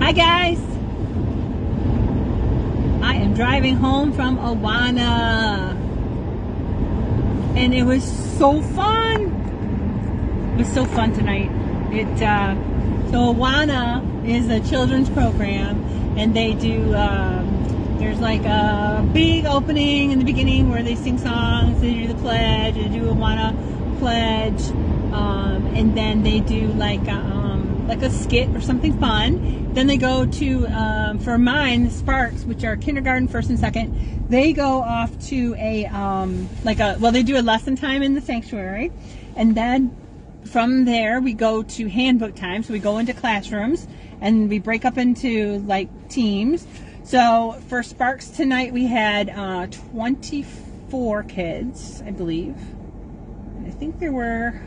Hi guys! I am driving home from Awana and it was so fun. It was so fun tonight. So Awana is a children's program and they do, there's like a big opening in the beginning where they sing songs, they do the pledge, they do Awana pledge, and then they do like a skit or something fun. Then they go to, for mine, the Sparks, which are kindergarten, first and second, they go off to they do a lesson time in the sanctuary. And then from there, we go to handbook time. So we go into classrooms and we break up into like teams. So for Sparks tonight, we had 24 kids, I believe. And I think there were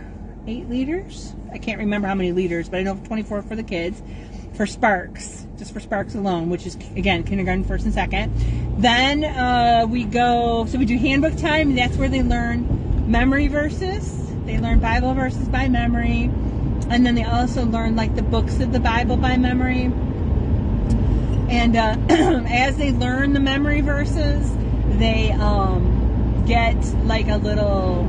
8 leaders. I can't remember how many leaders, but I know 24 for the kids. For Sparks, just for Sparks alone, which is, again, kindergarten, first and second. Then we do handbook time. That's where they learn memory verses. They learn Bible verses by memory. And then they also learn, like, the books of the Bible by memory. And as they learn the memory verses, they get, like a little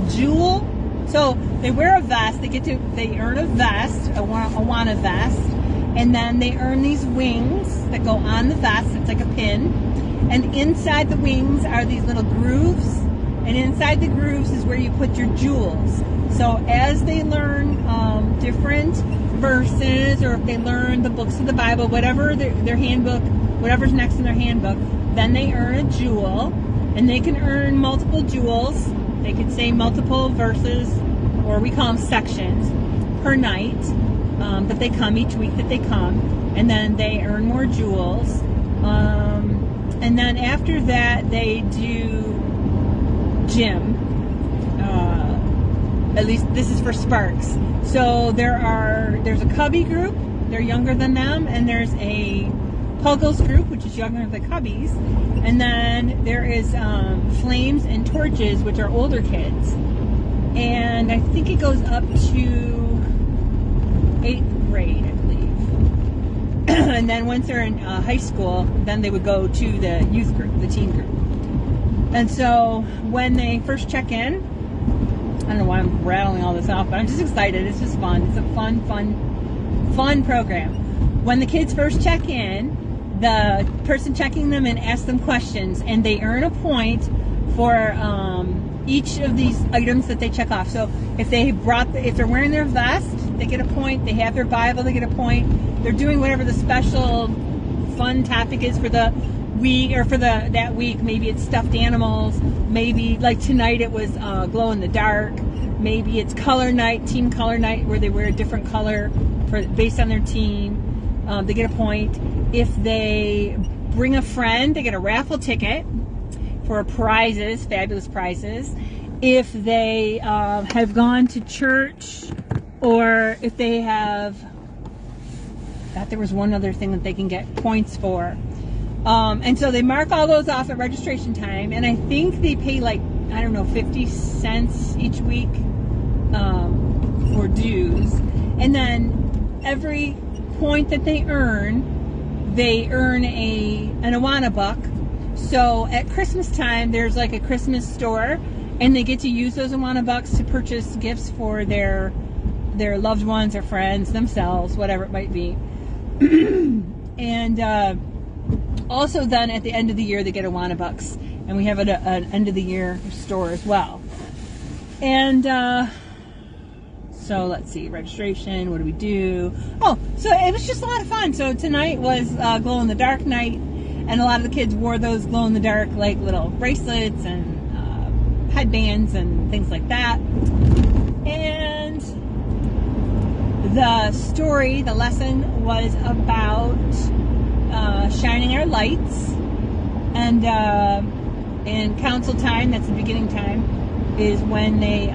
jewel. So they wear a vest. They earn a vest, a Awana vest, and then they earn these wings that go on the vest. It's like a pin, and inside the wings are these little grooves, and inside the grooves is where you put your jewels. So as they learn different verses, or if they learn the books of the Bible, whatever their handbook, whatever's next in their handbook, then they earn a jewel, and they can earn multiple jewels. They could say multiple verses, or we call them sections, per night that they come, each week that they come, and then they earn more jewels. And then after that, they do gym. At least this is for Sparks. So there's a Cubby group, they're younger than them, and there's a Puggles group, which is younger than the Cubbies. And then there is Flames and Torches, which are older kids. And I think it goes up to 8th grade, I believe. And then once they're in high school, then they would go to the youth group, the teen group. And so when they first check in, I don't know why I'm rattling all this off, but I'm just excited. It's just fun. It's a fun program. When the kids first check in, the person checking them in asks them questions, and they earn a point for each of these items that they check off. So if they're wearing their vest, they get a point. They have their Bible, they get a point. They're doing whatever the special fun topic is for the week, or for that week. Maybe it's stuffed animals. Maybe like tonight it was glow in the dark. Maybe it's color night, team color night, where they wear a different color based on their team. They get a point. If they bring a friend, they get a raffle ticket for prizes, fabulous prizes. If they have gone to church, or if they have, I thought there was one other thing that they can get points for. And so they mark all those off at registration time, and I think they pay like, I don't know, 50 cents each week for dues. And then every point that they earn an Awana buck. So at Christmas time, there's like a Christmas store, and they get to use those Awana bucks to purchase gifts for their loved ones or friends, themselves, whatever it might be. And also then at the end of the year, they get Awana bucks, and we have an end of the year store as well. And so let's see, registration, what do we do? Oh, so it was just a lot of fun. So tonight was glow in the dark night, and a lot of the kids wore those glow in the dark like little bracelets and headbands and things like that. And the lesson was about shining our lights. And in council time, that's the beginning time, is when they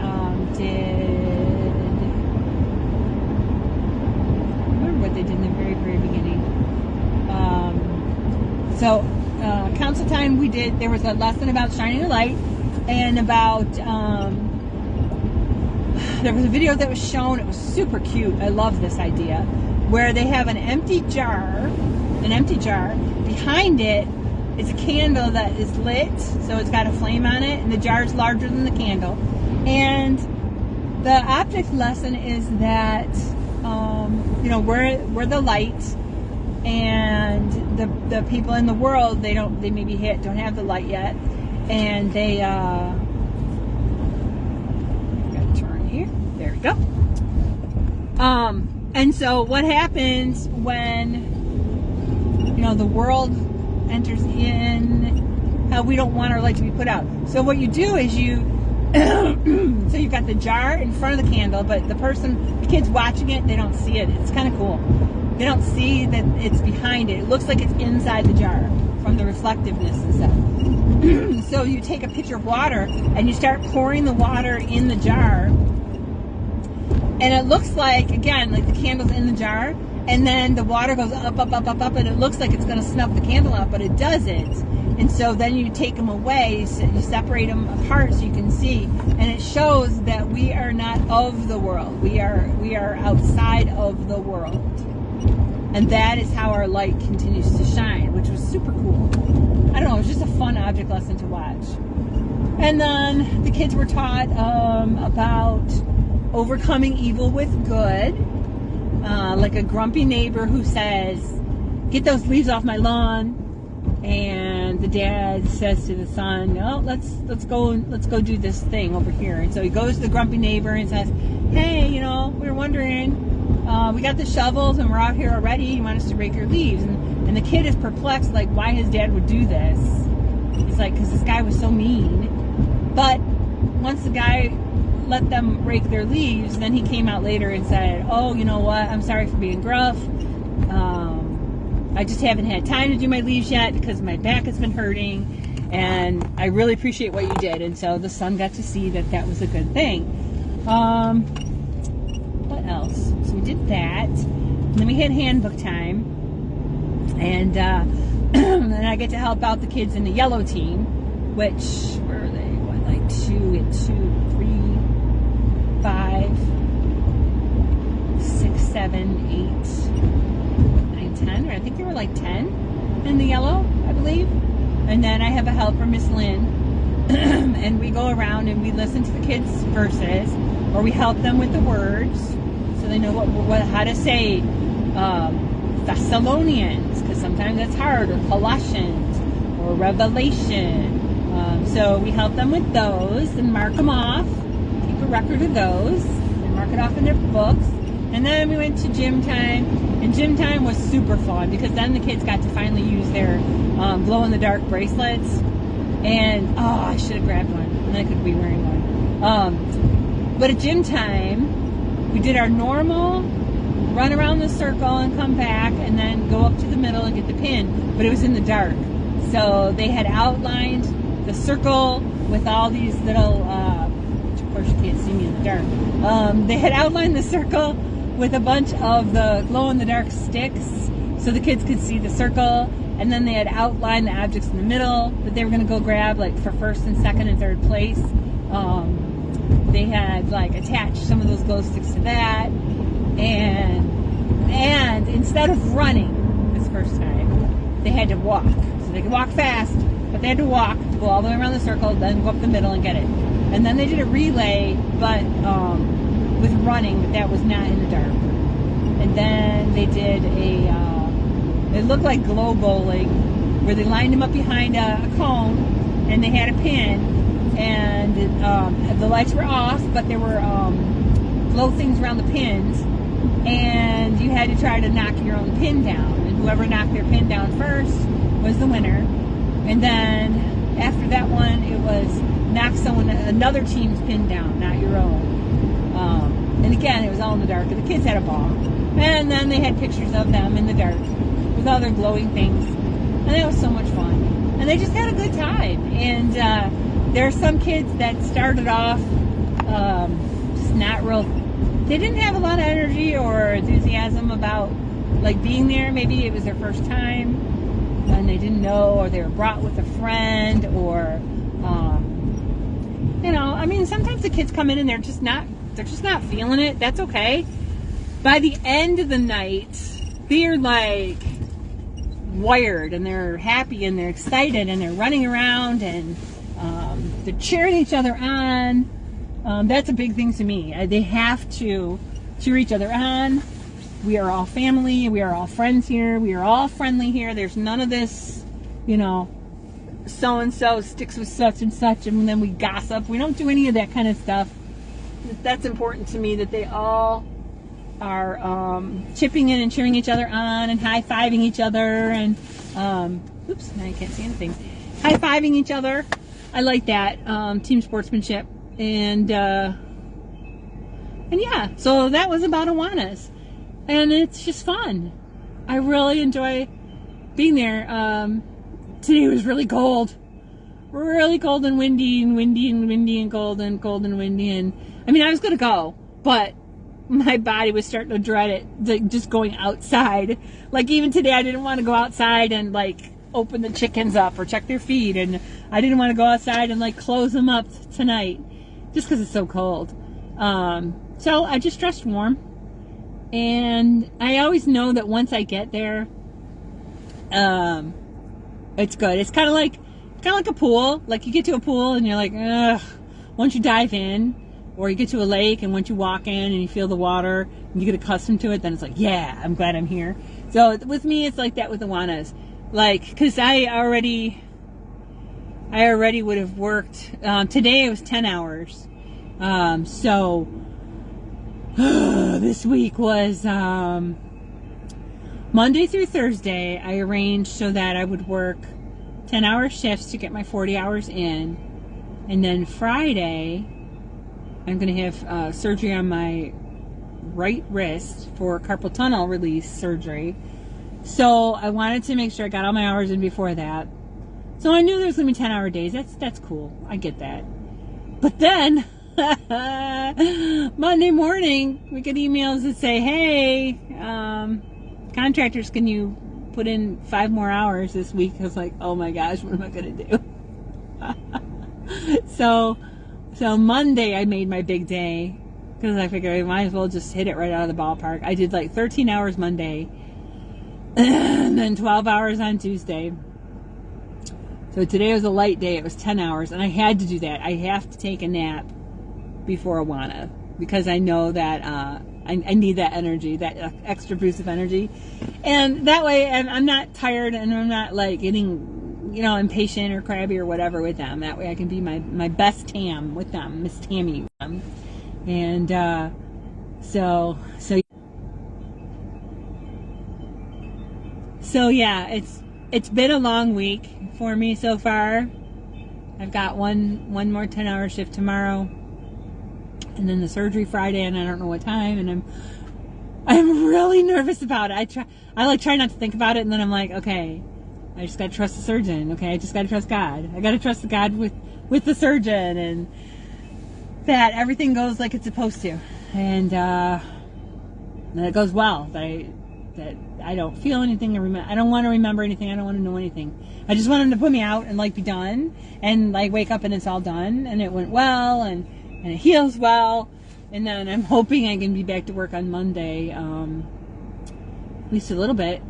they did in the very, very beginning. Council time, there was a lesson about shining a light, and about, there was a video that was shown. It was super cute. I love this idea, where they have an empty jar. Behind it is a candle that is lit, so it's got a flame on it, and the jar is larger than the candle. And the object lesson is that we're the light, and the people in the world, they maybe don't have the light yet, and they gotta turn here. There we go. And so what happens when the world enters in, how we don't want our light to be put out? So what you do is so you've got the jar in front of the candle, but the kids watching it, they don't see it. It's kind of cool. They don't see that it's behind it. It looks like it's inside the jar from the reflectiveness and stuff. So you take a pitcher of water and you start pouring the water in the jar, and it looks like, again, like the candle's in the jar, and then the water goes up, and it looks like it's going to snuff the candle out, but it doesn't. And so then you take them away, you separate them apart so you can see, and it shows that we are not of the world. We are outside of the world. And that is how our light continues to shine, which was super cool. I don't know, it was just a fun object lesson to watch. And then the kids were taught about overcoming evil with good. Like a grumpy neighbor who says, "Get those leaves off my lawn." And the dad says to the son, "Oh, let's go do this thing over here." And so he goes to the grumpy neighbor and says, "Hey, we were wondering, we got the shovels and we're out here already. You want us to rake your leaves?" And the kid is perplexed, like why his dad would do this. He's like, because this guy was so mean. But once the guy let them rake their leaves, then he came out later and said, "Oh, you know what? I'm sorry for being gruff. I just haven't had time to do my leaves yet because my back has been hurting, and I really appreciate what you did." And so the son got to see that was a good thing. What else? So we did that. And then we had handbook time, and then I get to help out the kids in the yellow team, which, where are they? What, like 2, 3, 5, 6, 7, 8, 9, 10. Or I think there were like 10 in the yellow, I believe. And then I have a helper, Miss Lynn, and we go around and we listen to the kids' verses, or we help them with the words so they know how to say Thessalonians, because sometimes that's hard, or Colossians, or Revelation. So we help them with those and mark them off, keep a record of those, and mark it off in their books. And then we went to gym time, and gym time was super fun because then the kids got to finally use their glow-in-the-dark bracelets. And, I should have grabbed one, and I could be wearing one. But at gym time, we did our normal run around the circle and come back, and then go up to the middle and get the pin. But it was in the dark. So they had outlined the circle with all these little, which of course you can't see me in the dark. They had outlined the circle with a bunch of the glow-in-the-dark sticks so the kids could see the circle. And then they had outlined the objects in the middle that they were going to go grab, like for first and second and third place. They had like attached some of those glow sticks to that. And instead of running this first time, they had to walk. So they could walk fast, but they had to walk to go all the way around the circle, then go up the middle and get it. And then they did a relay, but with running, but that was not in the dark. And then they did it looked like glow bowling, where they lined them up behind a cone, and they had a pin, and the lights were off, but there were glow things around the pins, and you had to try to knock your own pin down, and whoever knocked their pin down first was the winner. And then after that one, it was knock another team's pin down, not your own. And again, it was all in the dark, and the kids had a ball. And then they had pictures of them in the dark with all their glowing things, and that was so much fun. And they just had a good time. And there are some kids that started off just not real. They didn't have a lot of energy or enthusiasm about like being there. Maybe it was their first time, and they didn't know, or they were brought with a friend, or I mean, sometimes the kids come in and they're just not feeling it. That's okay. by the end of the night, they're like wired and they're happy and they're excited and they're running around and they're cheering each other on. That's a big thing to me. They have to cheer each other on. We are all family. We are all friends here. We are all friendly here. There's none of this, you know, so-and-so sticks with such and such and then we gossip. We don't do any of that kind of stuff. That's important to me, that they all are chipping in and cheering each other on and high-fiving each other and oops, now you can't see anything. High-fiving each other. I like that. Team sportsmanship. And yeah, so that was about Awanas. And it's just fun. I really enjoy being there. Today was really cold. Really cold and windy and windy and windy and cold and windy. And I mean, I was going to go, but my body was starting to dread it, like just going outside. Like even today, I didn't want to go outside and like open the chickens up or check their feed. And I didn't want to go outside and like close them up tonight just because it's so cold. So I just dressed warm. And I always know that once I get there, it's good. It's kind of like a pool. Like you get to a pool and you're like, ugh. Once you dive in, or you get to a lake and once you walk in and you feel the water and you get accustomed to it, then it's like, yeah, I'm glad I'm here. So with me, it's like that with Awanas. Like, because I already would have worked. Today it was 10 hours. So this week was Monday through Thursday. I arranged so that I would work 10-hour shifts to get my 40 hours in. And then Friday, I'm going to have surgery on my right wrist for carpal tunnel release surgery. So I wanted to make sure I got all my hours in before that. So I knew there was going to be 10-hour days. That's cool. I get that. But then Monday morning, we get emails that say, hey, contractors, can you put in 5 more hours this week? I was like, oh my gosh, what am I going to do? So Monday I made my big day because I figured I might as well just hit it right out of the ballpark. I did like 13 hours Monday and then 12 hours on Tuesday. So today was a light day. It was 10 hours and I had to do that. I have to take a nap before Awana because I know that I need that energy, that extra boost of energy. And that way I'm not tired and I'm not like getting, you know, impatient or crabby or whatever with them. That way I can be my best Tam with them, Miss Tammy with them. And so yeah, it's been a long week for me so far. I've got one more 10-hour shift tomorrow, and then the surgery Friday, and I don't know what time. And I'm really nervous about it. I try not to think about it, and then I'm like, okay, I just got to trust the surgeon. Okay, I just got to trust God. I got to trust God with the surgeon, and that everything goes like it's supposed to, and that it goes well. That I don't feel anything. I don't want to remember anything. I don't want to know anything. I just want him to put me out and like be done, and like wake up and it's all done, and it went well, and it heals well, and then I'm hoping I can be back to work on Monday, at least a little bit.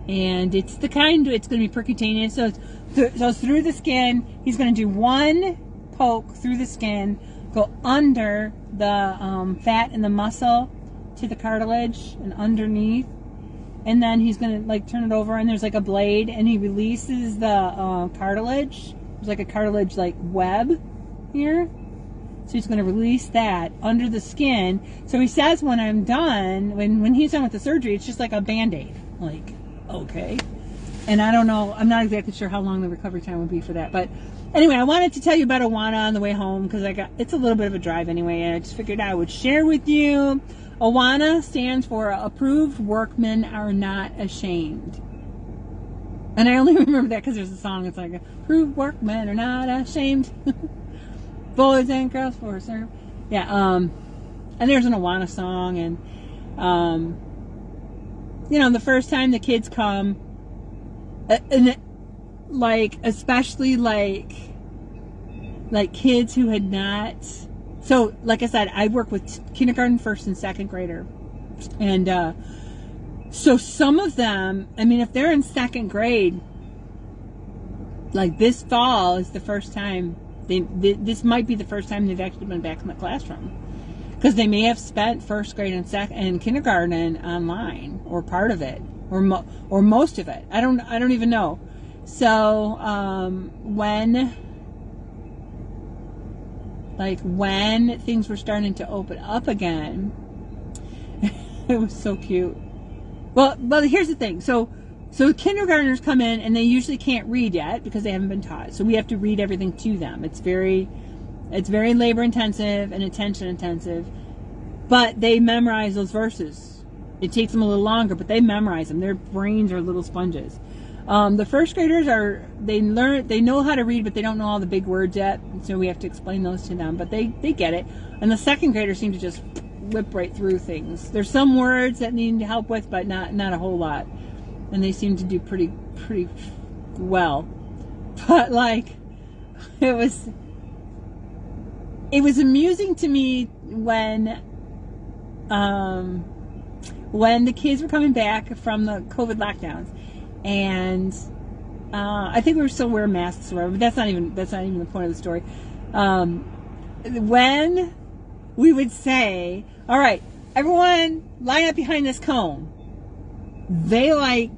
And it's the kind, it's going to be percutaneous, so it's through the skin. He's going to do one poke through the skin, go under the fat and the muscle to the cartilage and underneath, and then he's going to like turn it over, and there's like a blade, and he releases the cartilage. There's like a cartilage like web here, so he's going to release that under the skin. So he says when I'm done, when he's done with the surgery, it's just like a Band-Aid. Like, okay. And I don't know, I'm not exactly sure how long the recovery time would be for that. But anyway, I wanted to tell you about Awana on the way home because it's a little bit of a drive anyway, and I just figured I would share with you. Awana stands for Approved Workmen Are Not Ashamed. And I only remember that because there's a song. It's like, Approved Workmen Are Not Ashamed. Boys and girls for serve. Yeah, and there's an Awana song, and you know, the first time the kids come, and like, especially like kids who had not, so like I said, I work with kindergarten, first and second grader, And so some of them, I mean, if they're in second grade, like this fall is the first time this might be the first time they've actually been back in the classroom, because they may have spent first grade and kindergarten online, or part of it, or most of it. I don't even know. So when things were starting to open up again, it was so cute. Well, here's the thing. So kindergartners come in and they usually can't read yet because they haven't been taught. So we have to read everything to them. It's very labor intensive and attention intensive, but they memorize those verses. It takes them a little longer, but they memorize them. Their brains are little sponges. The first graders they know how to read, but they don't know all the big words yet. So we have to explain those to them, but they get it. And the second graders seem to just whip right through things. There's some words that need help with, but not a whole lot. And they seem to do pretty well. But it was amusing to me when the kids were coming back from the COVID lockdowns, and I think we were still wearing masks or whatever, but that's not even the point of the story. When we would say, all right, everyone line up behind this cone, they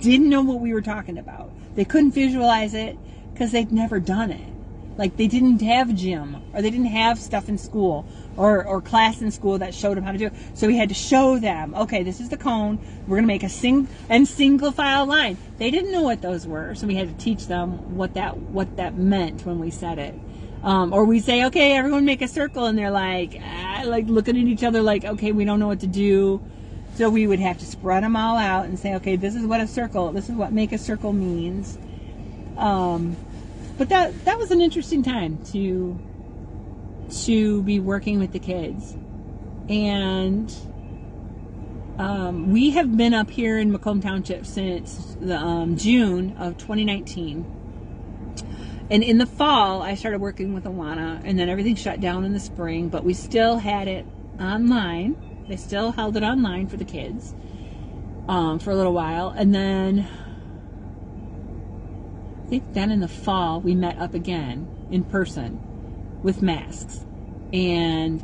didn't know what we were talking about. They couldn't visualize it because they'd never done it. Like, they didn't have gym, or they didn't have stuff in school or class in school that showed them how to do it. So we had to show them, okay, this is the cone. We're going to make a single file line. They didn't know what those were, so we had to teach them what that meant when we said it. Or we say, okay, everyone make a circle, and they're like looking at each other like, okay, we don't know what to do. So we would have to spread them all out and say, okay, this is what make a circle means. But that was an interesting time to be working with the kids. And we have been up here in Macomb Township since the June of 2019. And in the fall, I started working with Awana, and then everything shut down in the spring, but we still had it online. They still held it online for the kids for a little while. And then I think then in the fall, we met up again in person with masks. And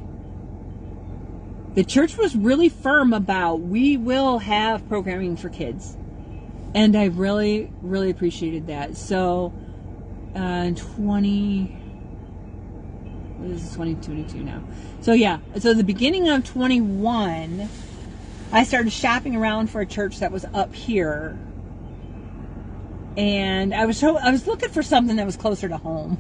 the church was really firm about, we will have programming for kids. And I really, really appreciated that. So in 2022 now. So yeah, so the beginning of 21, I started shopping around for a church that was up here. And I was looking for something that was closer to home.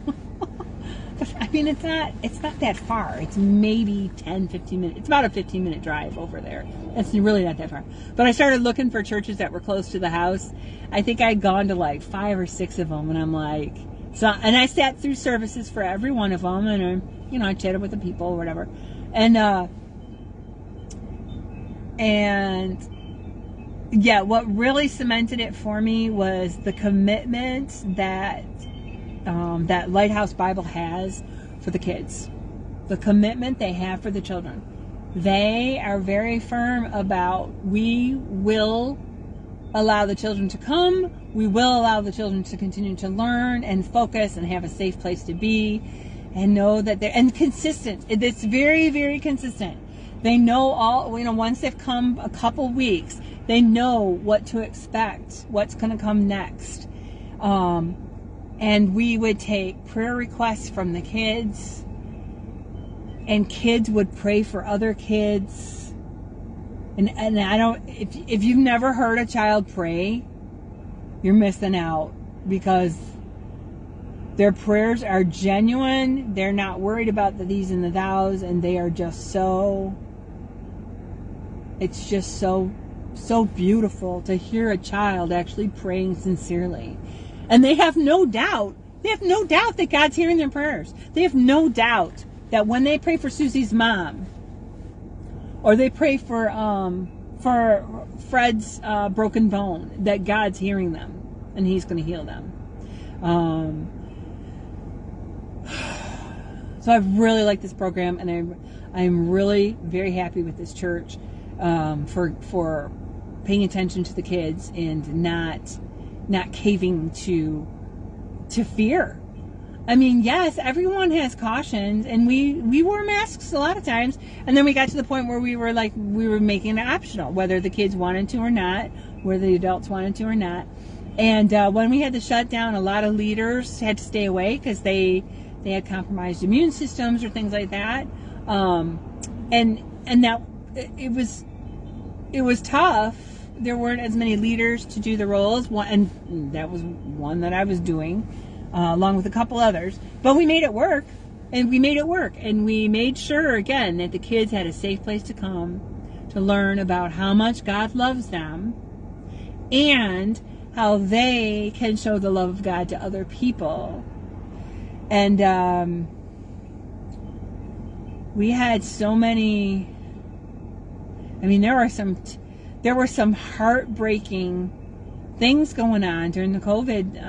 I mean, it's not that far. It's maybe 10-15 minutes. It's about a 15-minute drive over there. It's really not that far. But I started looking for churches that were close to the house. I think I'd gone to 5 or 6 of them, and I'm like, and I sat through services for every one of them, and I chatted with the people or whatever, and yeah, what really cemented it for me was the commitment that that Lighthouse Bible has for the kids, the commitment they have for the children. They are very firm about, we will allow the children to come, we will allow the children to continue to learn and focus and have a safe place to be, and know that and consistent. It's very, very consistent. They know once they've come a couple weeks, they know what to expect, what's going to come next. And we would take prayer requests from the kids, and kids would pray for other kids. And I don't, if you've never heard a child pray, you're missing out, because their prayers are genuine. They're not worried about the these and the thous, and they are just it's just so beautiful to hear a child actually praying sincerely. And they have no doubt that God's hearing their prayers. They have no doubt that when they pray for Susie's mom, or they pray for Fred's broken bone, that God's hearing them and He's going to heal them. So I really like this program, and I'm really very happy with this church. for paying attention to the kids and not caving to fear. I mean, yes, everyone has cautions, and we wore masks a lot of times, and then we got to the point where we were making it optional, whether the kids wanted to or not, whether the adults wanted to or not. And when we had the shutdown, a lot of leaders had to stay away because they had compromised immune systems or things like that, and that it was tough. There weren't as many leaders to do the roles, and that was one that I was doing. Along with a couple others, but we made it work, and we made sure again that the kids had a safe place to come to learn about how much God loves them and how they can show the love of God to other people. And we had so many. I mean, there were some heartbreaking things going on during the COVID.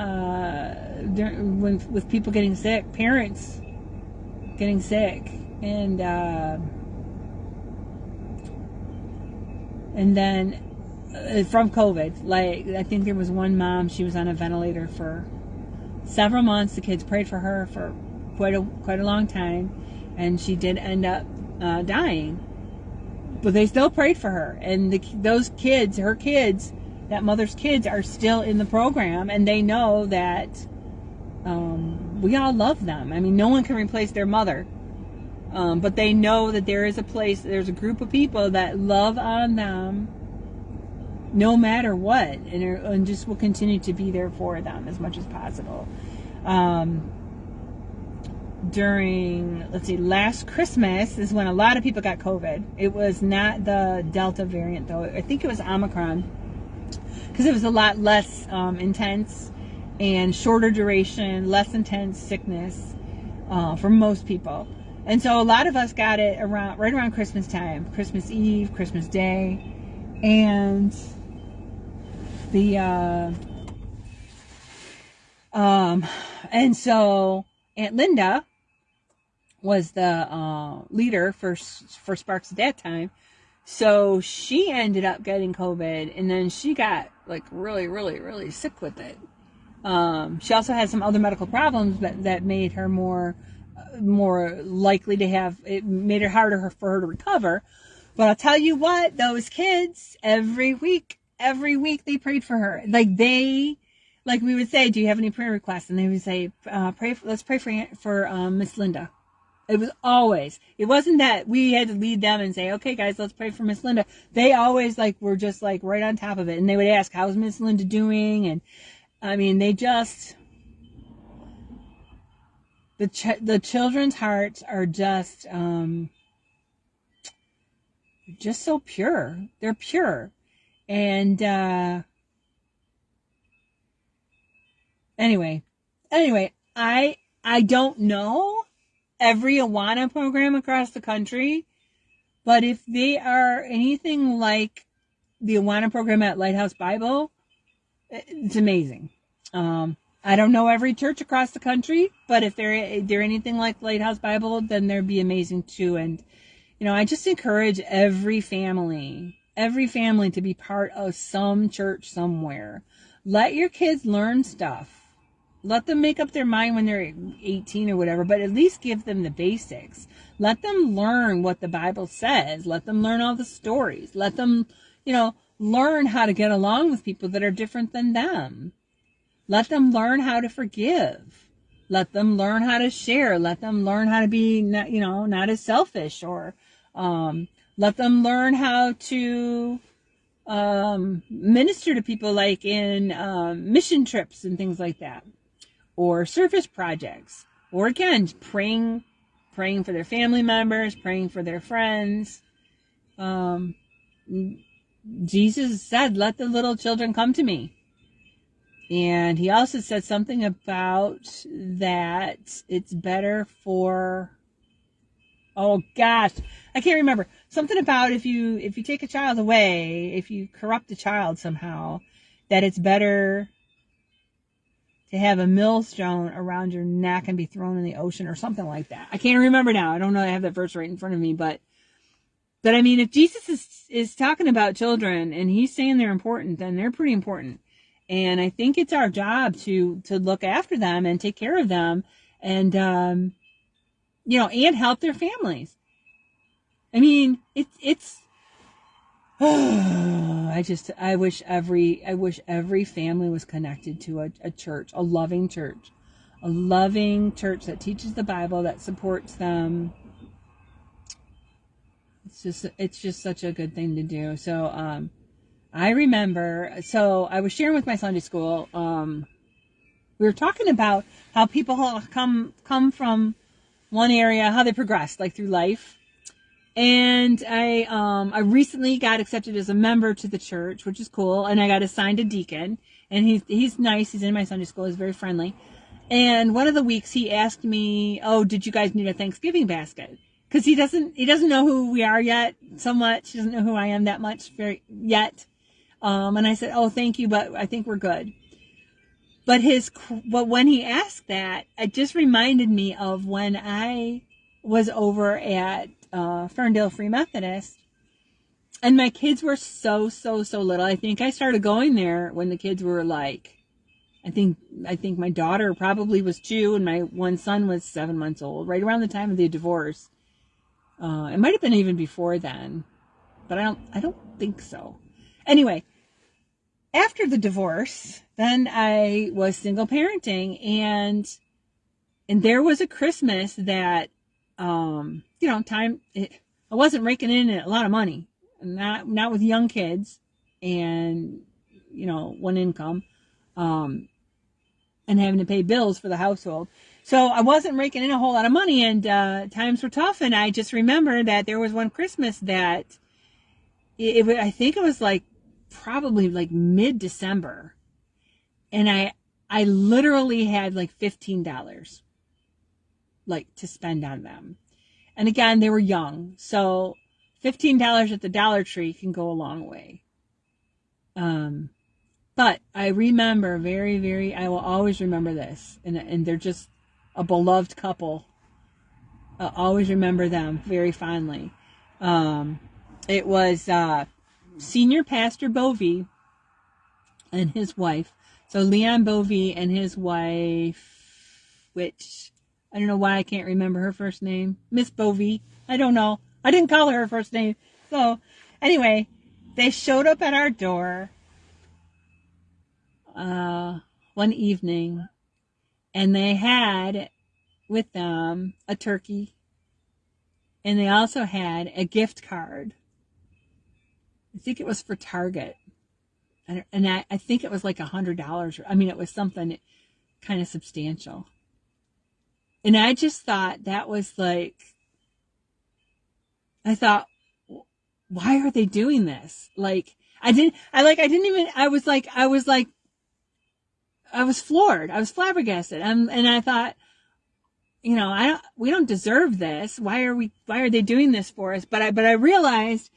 With people getting sick, parents getting sick, and then from COVID, like I think there was one mom, she was on a ventilator for several months. The kids prayed for her for quite a long time, and she did end up dying. But they still prayed for her, and those kids, her kids, that mother's kids, are still in the program, and they know that we all love them. I mean, no one can replace their mother, but they know that there's a group of people that love on them no matter what, and just will continue to be there for them as much as possible. During, last Christmas is when a lot of people got COVID. It was not the Delta variant, though. I think it was Omicron, because it was a lot less intense and shorter duration, less intense sickness for most people. And so a lot of us got it right around Christmas time, Christmas Eve, Christmas Day. And and so Aunt Linda was the leader for Sparks at that time. So she ended up getting COVID, and then she got really, really, really sick with it. She also had some other medical problems that made her more likely to have, it made it harder for her to recover. But I'll tell you what, those kids, every week they prayed for her. We would say, do you have any prayer requests? And they would say, let's pray for Miss Linda. It wasn't that we had to lead them and say, okay guys, let's pray for Miss Linda. They always were just right on top of it. And they would ask, how's Miss Linda doing? And I mean, they just, the children's hearts are just so pure. They're pure. And anyway, I don't know every Awana program across the country, but if they are anything like the Awana program at Lighthouse Bible, it's amazing. I don't know every church across the country, but if they're anything like Lighthouse Bible, then they'd be amazing too. And I just encourage every family to be part of some church somewhere. Let your kids learn stuff. Let them make up their mind when they're 18 or whatever, but at least give them the basics. Let them learn what the Bible says. Let them learn all the stories. Let them, learn how to get along with people that are different than them. Let them learn how to forgive. Let them learn how to share. Let them learn how to be, not as selfish, or let them learn how to minister to people, like in mission trips and things like that, or service projects, or again, praying for their family members, praying for their friends. Jesus said, let the little children come to me. And he also said something about that it's better for, oh gosh, I can't remember. Something about if you take a child away, if you corrupt a child somehow, that it's better to have a millstone around your neck and be thrown in the ocean, or something like that. I can't remember now. I don't know. I have that verse right in front of me, but But I mean, if Jesus is talking about children and he's saying they're important, then they're pretty important. And I think it's our job to look after them and take care of them and, and help their families. I mean, it's, I wish every family was connected to a church, a loving church that teaches the Bible, that supports them. It's just such a good thing to do. So, I remember, I was sharing with my Sunday school, we were talking about how people come from one area, how they progress, like through life. And I recently got accepted as a member to the church, which is cool. And I got assigned a deacon, and he's nice. He's in my Sunday school. He's very friendly. And one of the weeks he asked me, "Oh, did you guys need a Thanksgiving basket?" Because he doesn't know who we are yet so much. He doesn't know who I am that much yet. And I said, "Oh, thank you, but I think we're good." But when he asked that, it just reminded me of when I was over at Ferndale Free Methodist, and my kids were so little. I think I started going there when the kids were like, I think my daughter probably was 2 and my one son was 7 months old, right around the time of the divorce. It might have been even before then, but I don't think so. Anyway, after the divorce, then I was single parenting, and there was a Christmas that, I wasn't raking in a lot of money, not with young kids and, one income, and having to pay bills for the household. So I wasn't raking in a whole lot of money, and times were tough. And I just remember that there was one Christmas that I think it was probably mid-December, and I literally had $15 to spend on them. And again, they were young, so $15 at the Dollar Tree can go a long way. But I remember I will always remember this, and they're just a beloved couple. I'll always remember them very fondly. It was Senior Pastor Bovee and his wife. So Leon Bovee and his wife, which I don't know why I can't remember her first name. Miss Bovee. I don't know. I didn't call her first name. So anyway, they showed up at our door one evening, and they had with them a turkey, and they also had a gift card. I think it was for Target, and I think it was $100. I mean, it was something kind of substantial. And I just thought that was I thought, why are they doing this? I was floored. I was flabbergasted. And I thought, we don't deserve this. Why are they doing this for us? But I realized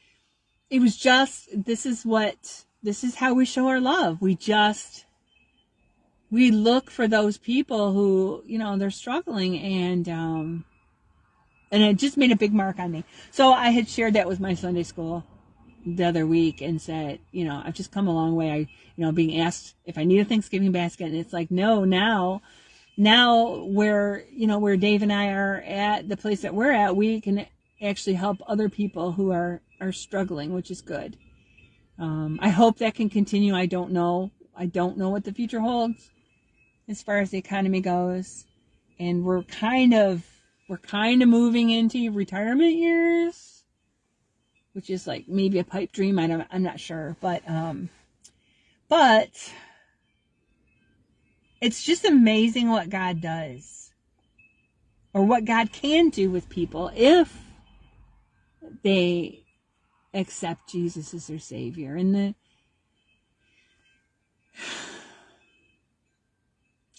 it was just, this is how we show our love. We look for those people who, they're struggling, and it just made a big mark on me. So I had shared that with my Sunday school the other week and said, I've just come a long way. Being asked if I need a Thanksgiving basket, and it's no, now where Dave and I are at the place that we're at, we can actually help other people who are struggling, which is good. I hope that can continue. I don't know what the future holds as far as the economy goes, and we're kind of moving into retirement years, which is maybe a pipe dream. I'm not sure, but it's just amazing what God does, or what God can do with people if they accept Jesus as their Savior. And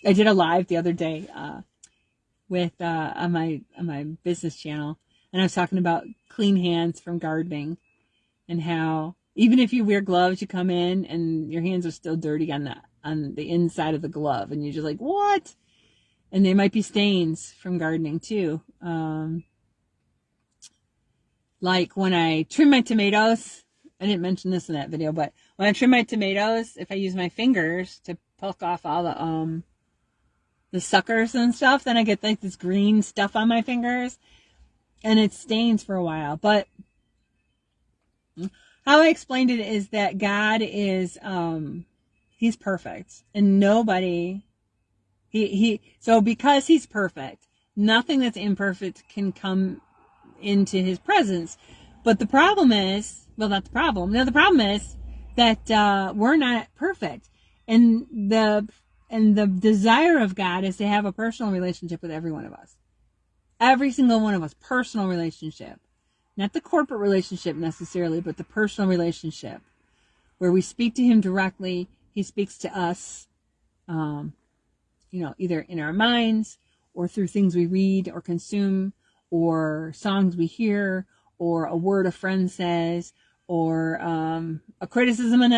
I did a live the other day with on my business channel, and I was talking about clean hands from gardening, and how even if you wear gloves, you come in and your hands are still dirty on the inside of the glove, and you're just what? And there might be stains from gardening too. Like when I trim my tomatoes, I didn't mention this in that video, but when I trim my tomatoes, if I use my fingers to pluck off all the suckers and stuff, then I get like this green stuff on my fingers and it stains for a while. But how I explained it is that God is, he's perfect and nobody, so because he's perfect, nothing that's imperfect can come into his presence. But the problem is, well, not the problem. No, the problem is that we're not perfect. And the desire of God is to have a personal relationship with every one of us. Every single one of us, personal relationship. Not the corporate relationship necessarily, but the personal relationship where we speak to him directly. He speaks to us, either in our minds or through things we read or consume or songs we hear or a word a friend says or a criticism and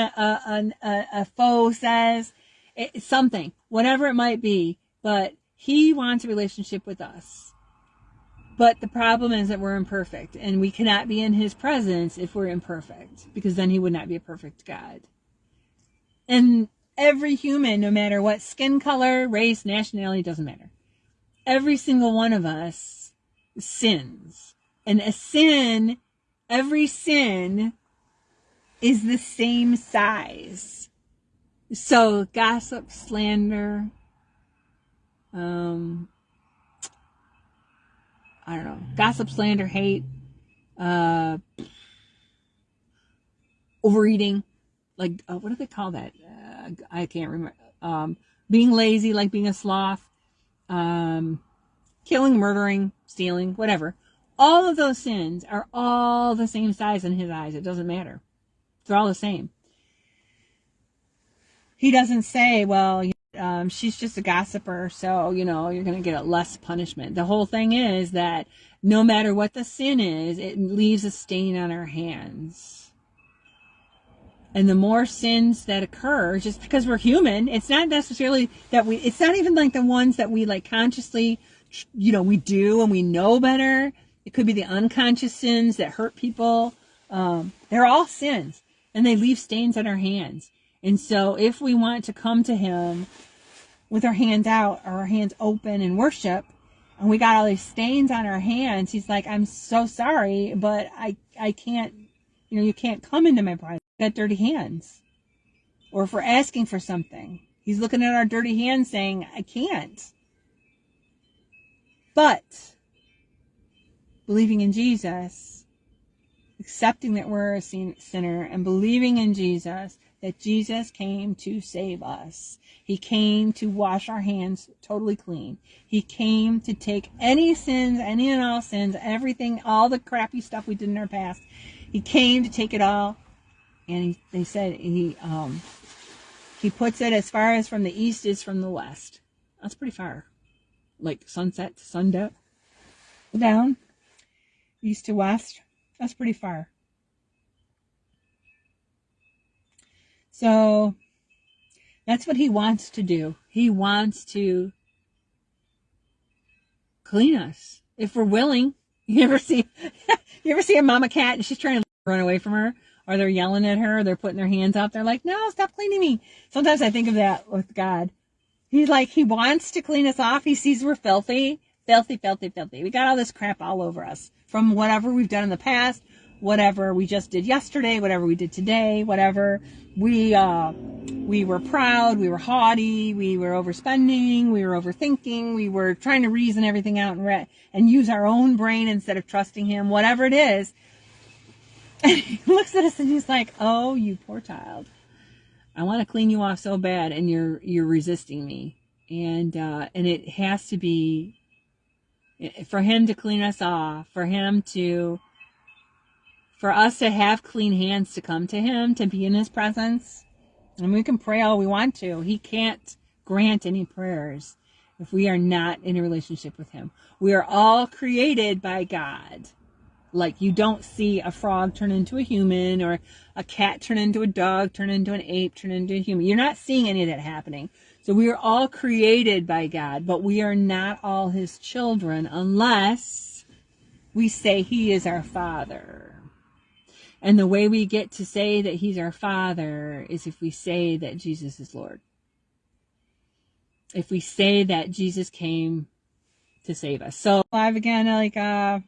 a foe says. It's something, whatever it might be, but he wants a relationship with us. But the problem is that we're imperfect, and we cannot be in his presence if we're imperfect, because then he would not be a perfect God. And every human, no matter what skin color, race, nationality, doesn't matter. Every single one of us sins. And every sin is the same size. So gossip, slander, gossip, slander, hate, overeating, like, what do they call that? I can't remember. Being lazy, like being a sloth, killing, murdering, stealing, whatever. All of those sins are all the same size in his eyes. It doesn't matter. They're all the same. He doesn't say, well, she's just a gossiper, so, you're going to get a less punishment. The whole thing is that no matter what the sin is, it leaves a stain on our hands. And the more sins that occur, just because we're human, it's not necessarily that it's not even like the ones that we like consciously, we do and we know better. It could be the unconscious sins that hurt people. They're all sins and they leave stains on our hands. And so if we want to come to him with our hands out or our hands open in worship, and we got all these stains on our hands, he's like, I'm so sorry, but I can't, you can't come into my presence. You got dirty hands. Or if we're asking for something, he's looking at our dirty hands saying, I can't. But believing in Jesus, accepting that we're a sinner, and believing in Jesus, that Jesus came to save us. He came to wash our hands totally clean. He came to take any sins, any and all sins, everything, all the crappy stuff we did in our past. He came to take it all. And they said he puts it as far as from the east is from the west. That's pretty far. Like sunset to sundown. Down. East to west. That's pretty far. So that's what he wants to do. He wants to clean us if we're willing. You ever see a mama cat and she's trying to run away from her, or they're yelling at her, or they're putting their hands up. They're like, no, stop cleaning me. Sometimes I think of that with God. He's like, he wants to clean us off. He sees we're filthy. We got all this crap all over us from whatever we've done in the past, whatever we just did yesterday, whatever we did today, whatever we were proud, we were haughty, we were overspending, we were overthinking, we were trying to reason everything out and use our own brain instead of trusting him, whatever it is. And he looks at us and he's like, oh, you poor child. I want to clean you off so bad and you're resisting me. And it has to be for him to clean us off, for us to have clean hands to come to him, to be in his presence. And we can pray all we want to. He can't grant any prayers if we are not in a relationship with him. We are all created by God. Like, you don't see a frog turn into a human, or a cat turn into a dog, turn into an ape, turn into a human. You're not seeing any of that happening. So we are all created by God, but we are not all his children unless we say he is our Father. And the way we get to say that he's our Father is if we say that Jesus is Lord. If we say that Jesus came to save us. So live again, like I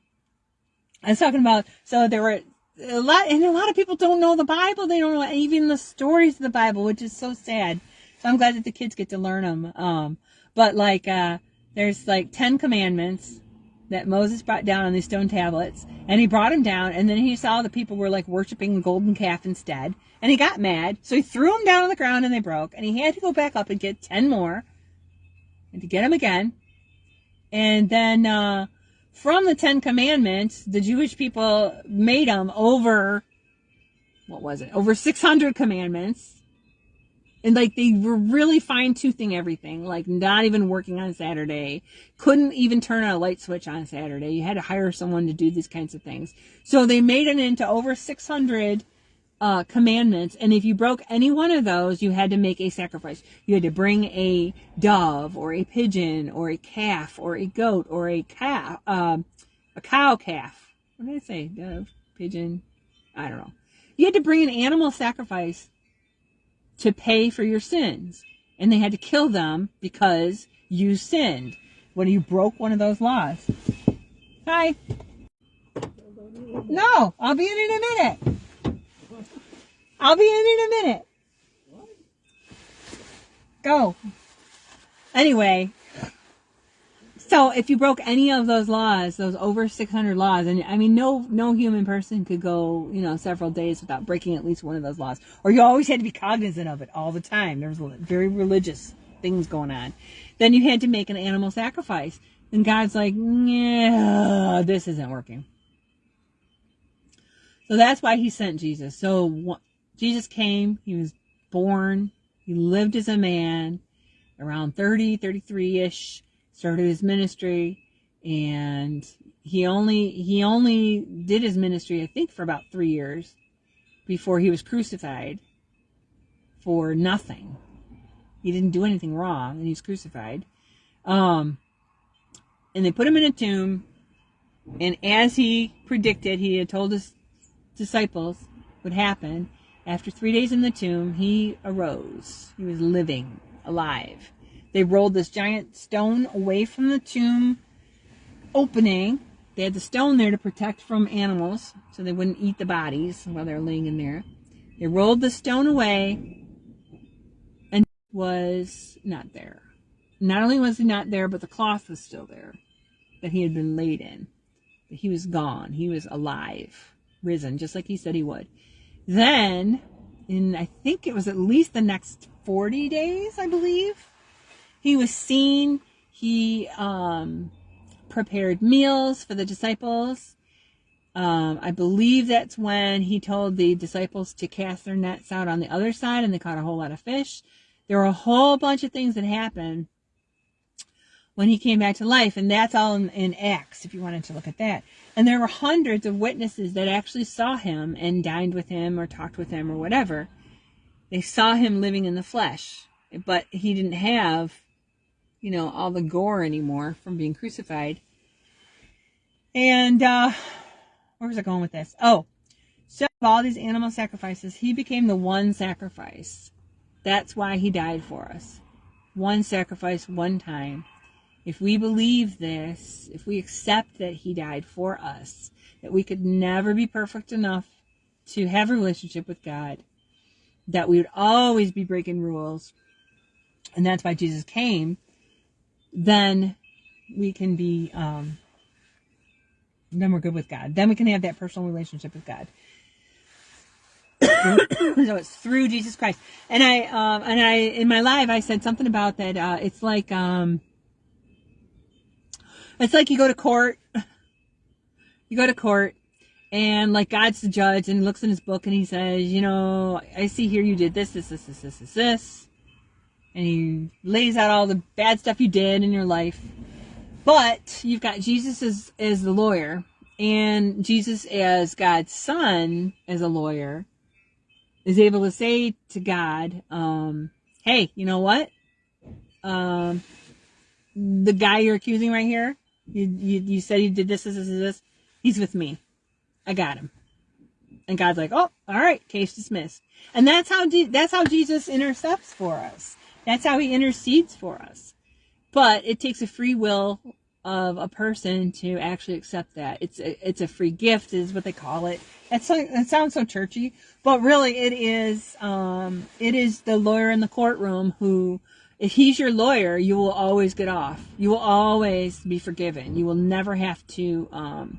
was talking about, so there were a lot of people don't know the Bible. They don't know even the stories of the Bible, which is so sad. So I'm glad that the kids get to learn them. But there's 10 commandments that Moses brought down on these stone tablets, and he brought them down, and then he saw the people were worshiping a golden calf instead, and he got mad, so he threw them down on the ground and they broke, and he had to go back up and get 10 more, and to get them again. And then from the 10 commandments, the Jewish people made them over 600 commandments. And they were really fine-toothing everything, not even working on Saturday. Couldn't even turn on a light switch on Saturday. You had to hire someone to do these kinds of things. So they made it into over 600 commandments. And if you broke any one of those, you had to make a sacrifice. You had to bring a dove or a pigeon or a calf or a goat or a cow calf. What did I say? Dove, pigeon, I don't know. You had to bring an animal sacrifice to pay for your sins. And they had to kill them because you sinned when you broke one of those laws. Hi. No, I'll be in a minute. I'll be in a minute. Go. Anyway, so if you broke any of those laws, those over 600 laws, and I mean, no human person could go, several days without breaking at least one of those laws. Or you always had to be cognizant of it all the time. There was very religious things going on. Then you had to make an animal sacrifice. And God's like, yeah, this isn't working. So that's why he sent Jesus. So Jesus came, he was born, he lived as a man, around 30, 33-ish. Started his ministry, and he only did his ministry, I think, for about 3 years before he was crucified for nothing. He didn't do anything wrong, and he was crucified. And they put him in a tomb, and as he predicted, he had told his disciples would happen. After 3 days in the tomb, he arose. He was living, alive. They rolled this giant stone away from the tomb opening. They had the stone there to protect from animals, so they wouldn't eat the bodies while they're laying in there. They rolled the stone away, and it was not there. Not only was he not there, but the cloth was still there that he had been laid in. But he was gone. He was alive, risen, just like he said he would. Then, I think it was at least the next 40 days, I believe, he was seen. He prepared meals for the disciples. I believe that's when he told the disciples to cast their nets out on the other side, and they caught a whole lot of fish. There were a whole bunch of things that happened when he came back to life, and that's all in Acts, if you wanted to look at that. And there were hundreds of witnesses that actually saw him and dined with him or talked with him or whatever. They saw him living in the flesh, but he didn't have all the gore anymore from being crucified. And where was I going with this? Oh, so of all these animal sacrifices, he became the one sacrifice. That's why he died for us. One sacrifice, one time. If we believe this, if we accept that he died for us, that we could never be perfect enough to have a relationship with God, that we would always be breaking rules, and that's why Jesus came, then we can be, then we're good with God. Then we can have that personal relationship with God. So it's through Jesus Christ. And I in my live, I said something about that. It's like you go to court. You go to court, and God's the judge, and he looks in his book, and he says, I see here you did this. And he lays out all the bad stuff you did in your life. But you've got Jesus as the lawyer, and Jesus as God's son as a lawyer is able to say to God, hey, you know what? The guy you're accusing right here, you said he did this. He's He's with me. I got him. And God's like, oh, all right, case dismissed. And that's how Jesus intercepts for us. That's how he intercedes for us. But it takes a free will of a person to actually accept that. It's a free gift is what they call it. It sounds so churchy, but really it is the lawyer in the courtroom who, if he's your lawyer, you will always get off. You will always be forgiven. You will never have to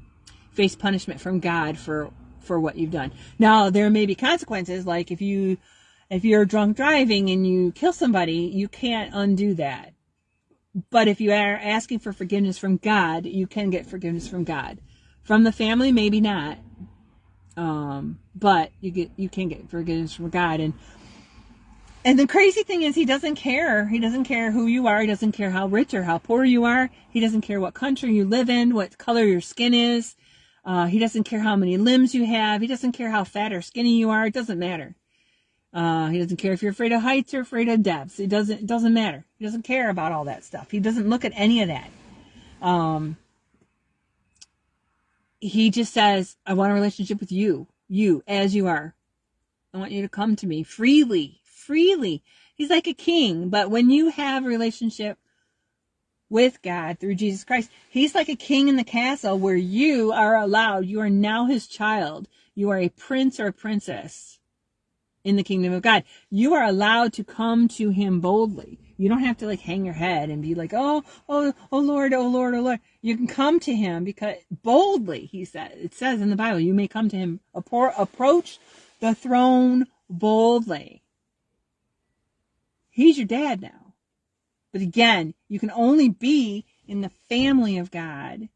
face punishment from God for what you've done. Now, there may be consequences, like if you're drunk driving and you kill somebody, you can't undo that. But if you are asking for forgiveness from God, you can get forgiveness from God. From the family, maybe not. But you can get forgiveness from God. And the crazy thing is, he doesn't care. He doesn't care who you are. He doesn't care how rich or how poor you are. He doesn't care what country you live in, what color your skin is. He doesn't care how many limbs you have. He doesn't care how fat or skinny you are. It doesn't matter. He doesn't care if you're afraid of heights or afraid of depths. It doesn't matter. He doesn't care about all that stuff. He doesn't look at any of that. He just says, I want a relationship with you as you are. I want you to come to me freely. He's like a king, but when you have a relationship with God through Jesus Christ, he's like a king in the castle where you are allowed. You are now his child. You are a prince or a princess in the kingdom of God. You are allowed to come to him boldly. You don't have to like hang your head and be like, oh Lord. You can come to him because boldly, it says in the Bible, you may come to him, approach the throne boldly. He's your dad now. But again, you can only be in the family of God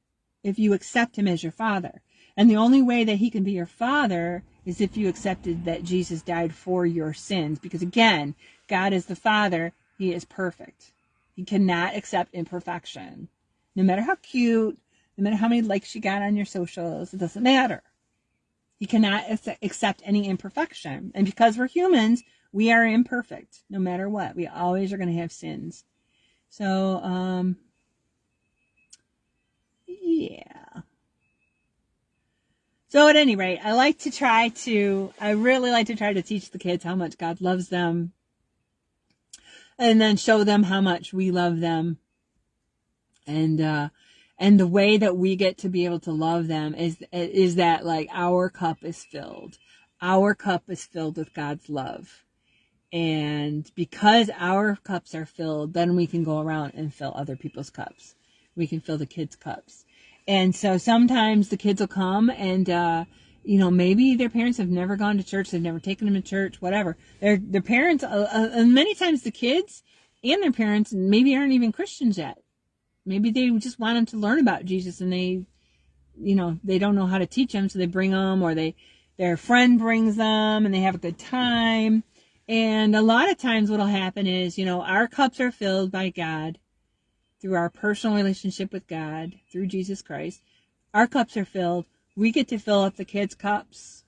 if you accept him as your father. And the only way that he can be your father is if you accepted that Jesus died for your sins. Because again, God is the Father. He is perfect. He cannot accept imperfection. No matter how cute, no matter how many likes you got on your socials, it doesn't matter. He cannot accept any imperfection. And because we're humans, we are imperfect no matter what. We always are going to have sins. So, yeah. So at any rate, I really like to try to teach the kids how much God loves them and then show them how much we love them. And the way that we get to be able to love them is that like our cup is filled. Our cup is filled with God's love. And because our cups are filled, then we can go around and fill other people's cups. We can fill the kids' cups. And so sometimes the kids will come and, maybe their parents have never gone to church. They've never taken them to church, whatever. Their parents, and many times the kids and their parents maybe aren't even Christians yet. Maybe they just want them to learn about Jesus and they don't know how to teach them. So they bring them or their friend brings them and they have a good time. And a lot of times what'll happen is, our cups are filled by God through our personal relationship with God, through Jesus Christ. Our cups are filled. We get to fill up the kids' cups.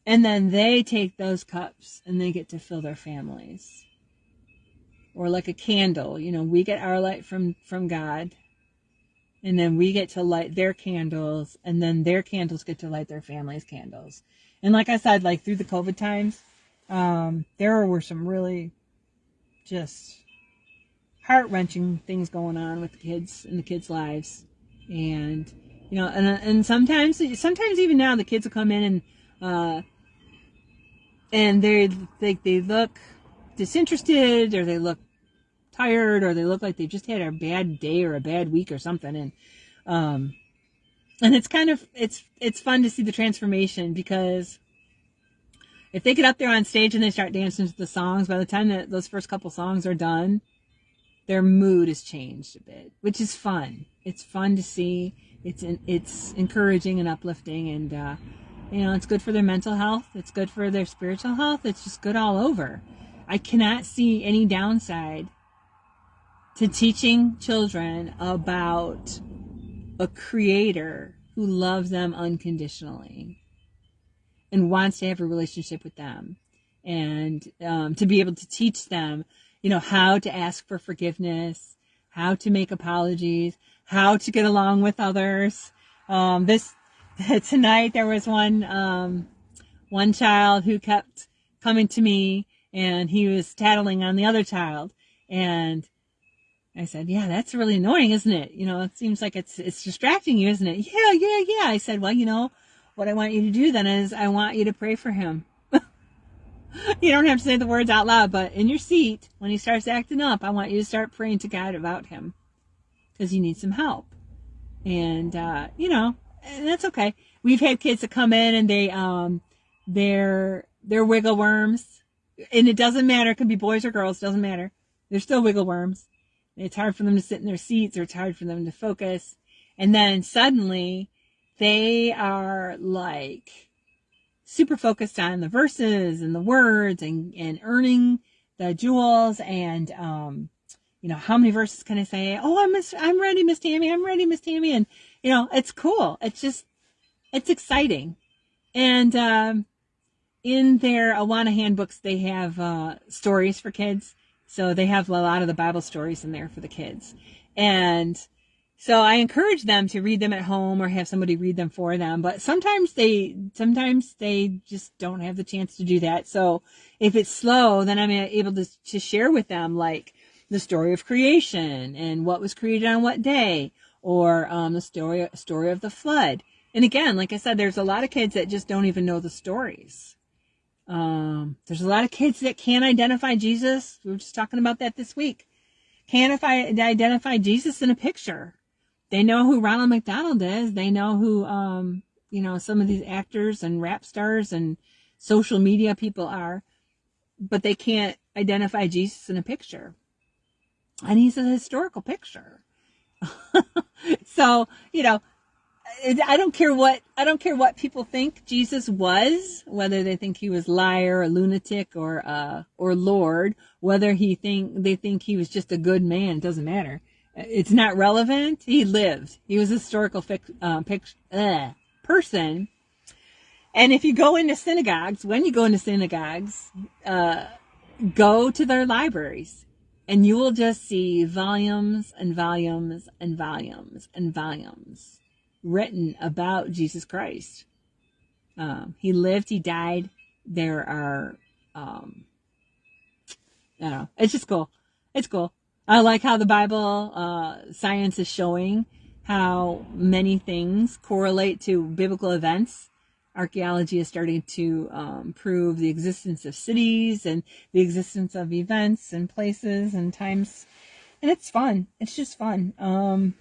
And then they take those cups and they get to fill their families. Or like a candle, we get our light from God. And then we get to light their candles. And then their candles get to light their family's candles. And like I said, like through the COVID times, there were some really just heart-wrenching things going on with the kids in the kids' lives. And and sometimes even now the kids will come in and they look disinterested, or they look tired, or they look like they just had a bad day or a bad week or something. And it's kind of it's fun to see the transformation, because if they get up there on stage and they start dancing to the songs, by the time that those first couple songs are done, their mood has changed a bit, which is fun. It's fun to see. It's encouraging and uplifting, and it's good for their mental health. It's good for their spiritual health. It's just good all over. I cannot see any downside to teaching children about a creator who loves them unconditionally and wants to have a relationship with them, and to be able to teach them how to ask for forgiveness, how to make apologies, how to get along with others. tonight there was one child who kept coming to me, and he was tattling on the other child. And I said, yeah, that's really annoying, isn't it? It seems like it's distracting you, isn't it? Yeah. I said, well, what I want you to do then is I want you to pray for him. You don't have to say the words out loud, but in your seat, when he starts acting up, I want you to start praying to God about him, because you need some help. And, and that's okay. We've had kids that come in and they're wiggle worms, and it doesn't matter. It could be boys or girls. Doesn't matter. They're still wiggle worms. It's hard for them to sit in their seats, or it's hard for them to focus. And then suddenly they are like super focused on the verses and the words and earning the jewels. And, how many verses can I say? Oh, I'm ready, Miss Tammy. I'm ready, Miss Tammy. And, it's cool. It's exciting. And, in their Awana handbooks, they have, stories for kids. So they have a lot of the Bible stories in there for the kids. And so I encourage them to read them at home or have somebody read them for them. But sometimes they just don't have the chance to do that. So if it's slow, then I'm able to share with them, like, the story of creation and what was created on what day, or the story of the flood. And again, like I said, there's a lot of kids that just don't even know the stories. There's a lot of kids that can't identify Jesus. We were just talking about that this week. Can't identify Jesus in a picture. They know who Ronald McDonald is. They know who, some of these actors and rap stars and social media people are, but they can't identify Jesus in a picture. And he's a historical picture. So, I don't care what people think Jesus was, whether they think he was liar, a lunatic, or Lord, whether they think he was just a good man. It doesn't matter. It's not relevant. He lived. He was a historical person. And if you go into synagogues, go to their libraries, and you will just see volumes and volumes and volumes and volumes written about Jesus Christ. He lived, he died. There are, I don't know. It's just cool. It's cool. I like how the Bible, science is showing how many things correlate to biblical events. Archaeology is starting to prove the existence of cities and the existence of events and places and times. And it's fun. It's just fun.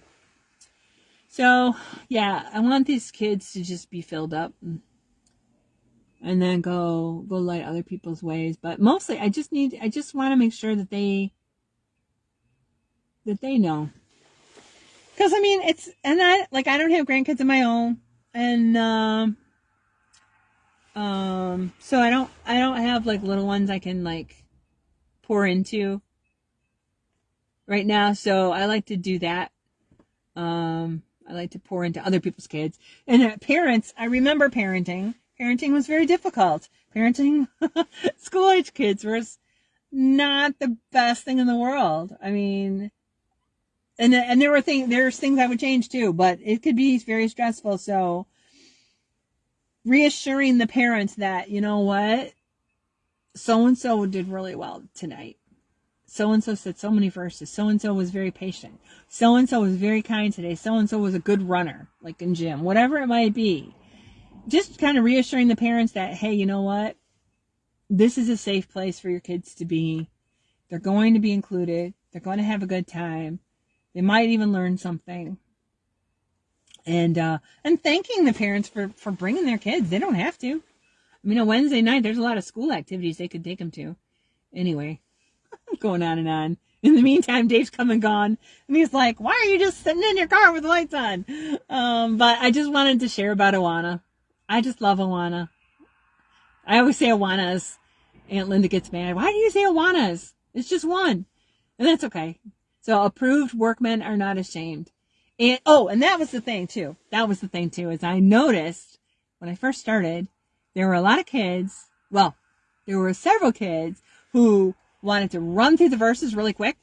So, yeah, I want these kids to just be filled up and then go light other people's ways. But mostly, I just want to make sure that they know. Because, I don't have grandkids of my own. And, so I don't have like little ones I can like pour into right now. So I like to do that. I like to pour into other people's kids. And parents, I remember parenting. Parenting was very difficult. Parenting school age kids was not the best thing in the world. And there's things I would change too, but it could be very stressful. So reassuring the parents that, you know what, so-and-so did really well tonight. So-and-so said so many verses. So-and-so was very patient. So-and-so was very kind today. So-and-so was a good runner, like in gym, whatever it might be. Just kind of reassuring the parents that, hey, you know what? This is a safe place for your kids to be. They're going to be included. They're going to have a good time. They might even learn something. And thanking the parents for bringing their kids. They don't have to. A Wednesday night, there's a lot of school activities they could take them to. Anyway, I'm going on and on. In the meantime, Dave's come and gone. And he's like, why are you just sitting in your car with the lights on? But I just wanted to share about Awana. I just love Awana. I always say Awanas. Aunt Linda gets mad. Why do you say Awanas? It's just one. And that's okay. So approved workmen are not ashamed. And that was the thing too. Is I noticed when I first started, there were a lot of kids. Well, there were several kids who wanted to run through the verses really quick.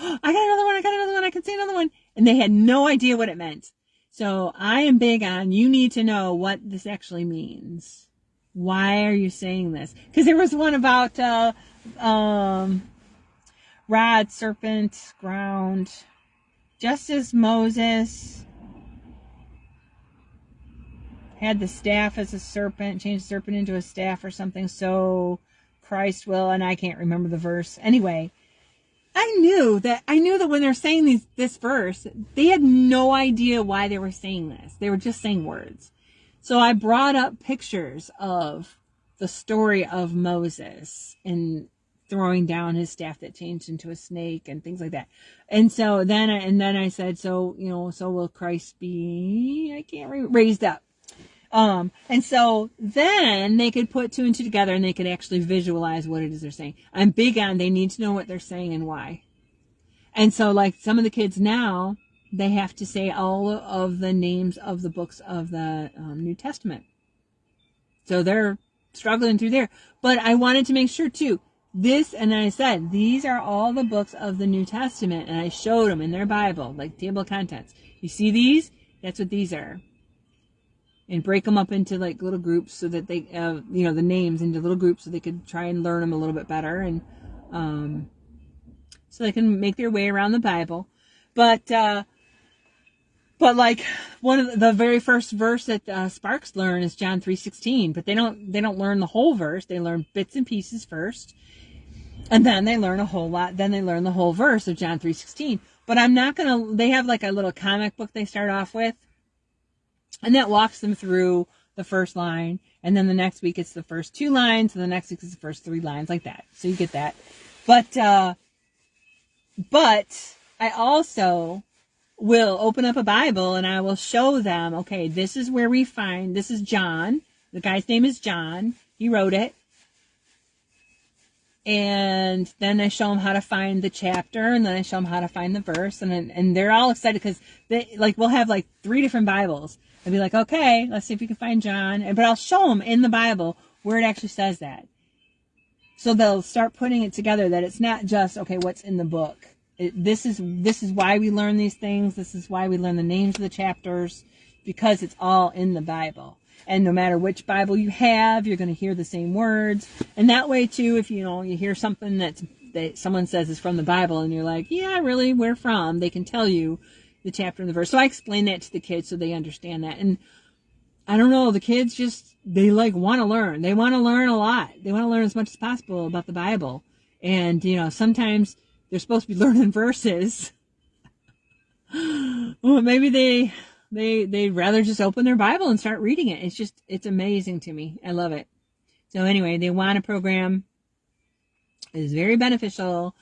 I got another one. I can say another one. And they had no idea what it meant. So I am big on, you need to know what this actually means. Why are you saying this? Because there was one about rod, serpent, ground. Just as Moses had the staff as a serpent, changed the serpent into a staff or something, so Christ will, and I can't remember the verse. Anyway, I knew that when they're saying this verse, they had no idea why they were saying this. They were just saying words. So I brought up pictures of the story of Moses and throwing down his staff that changed into a snake and things like that. And so then I said, so will Christ be, raised up. And so then they could put two and two together and they could actually visualize what it is they're saying. I'm big on, they need to know what they're saying and why. And so like some of the kids now, they have to say all of the names of the books of the New Testament. So they're struggling through there. But I wanted to make sure too, and I said, these are all the books of the New Testament. And I showed them in their Bible, like table of contents. You see these? That's what these are. And break them up into like little groups so that they, the names into little groups so they could try and learn them a little bit better. And so they can make their way around the Bible. But like one of the very first verse that Sparks learn is John 3:16. But they don't learn the whole verse. They learn bits and pieces first. And then they learn a whole lot. Then they learn the whole verse of John 3:16. But they have like a little comic book they start off with. And that walks them through the first line. And then the next week it's the first two lines. And the next week it's the first three lines, like that. So you get that. But I also will open up a Bible and I will show them, okay, this is John. The guy's name is John. He wrote it. And then I show them how to find the chapter, and then I show them how to find the verse, and they're all excited because we'll have like 3 different Bibles. I'll be like, okay, let's see if we can find John, but I'll show them in the Bible where it actually says that. So they'll start putting it together that it's not just, okay, what's in the book. This is why we learn these things. This is why we learn the names of the chapters, because it's all in the Bible. And no matter which Bible you have, you're going to hear the same words. And that way, too, if you hear something that someone says is from the Bible and you're like, yeah, really, where from? They can tell you the chapter and the verse. So I explain that to the kids so they understand that. And I don't know, the kids they want to learn. They want to learn a lot. They want to learn as much as possible about the Bible. And, sometimes they're supposed to be learning verses. Well, maybe they'd rather just open their Bible and start reading it. It's amazing to me. I love it. So anyway, the Awana program is very beneficial.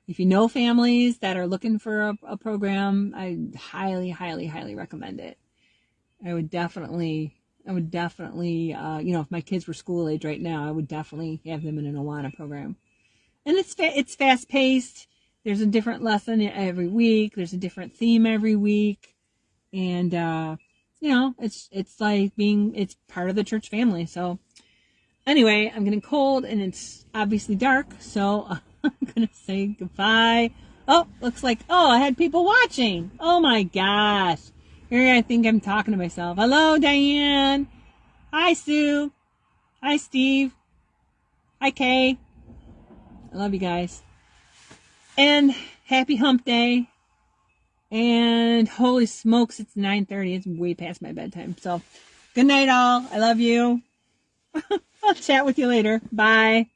If you know families that are looking for a program, I highly, highly, highly recommend it. I would definitely, if my kids were school age right now, I would definitely have them in an Awana program. And it's fast paced. There's a different lesson every week. There's a different theme every week. And, it's like it's part of the church family. So anyway, I'm getting cold and it's obviously dark. So I'm going to say goodbye. Oh, looks like, I had people watching. Oh my gosh. Here I think I'm talking to myself. Hello, Diane. Hi, Sue. Hi, Steve. Hi, Kay. I love you guys. And happy hump day. And holy smokes, it's 9:30. It's way past my bedtime. So good night, all. I love you. I'll chat with you later. Bye.